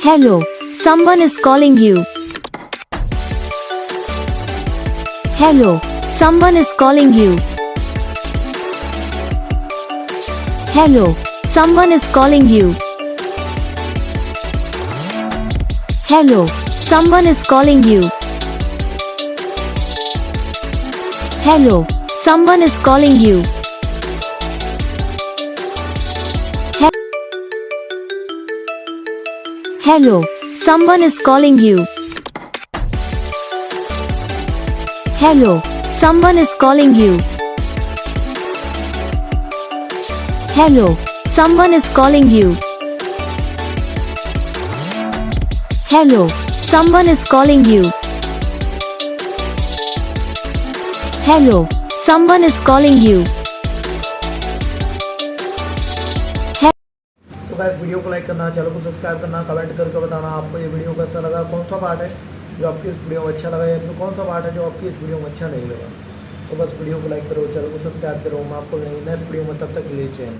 Hello, someone is calling you. Hello, someone is calling you. Hello, someone is calling you. Hello, someone is calling you. Hello, someone is calling you. Hello, someone is calling you. Hello, someone is calling you. Hello, someone is calling you. Hello, someone is calling you. Hello, someone is calling you. तो guys video को like करना, channel को subscribe करना, comment करके बताना आपको ये video कैसा लगा, कौन सा पार्ट है जो आपकी इस वीडियो में अच्छा लगा या फिर कौन सा पार्ट है जो आपकी इस वीडियो में अच्छा नहीं लगा। तो बस वीडियो को लाइक करो, चैनल को सब्सक्राइब करो। मैं आपको नेक्स्ट वीडियो में तब तक ले जाए।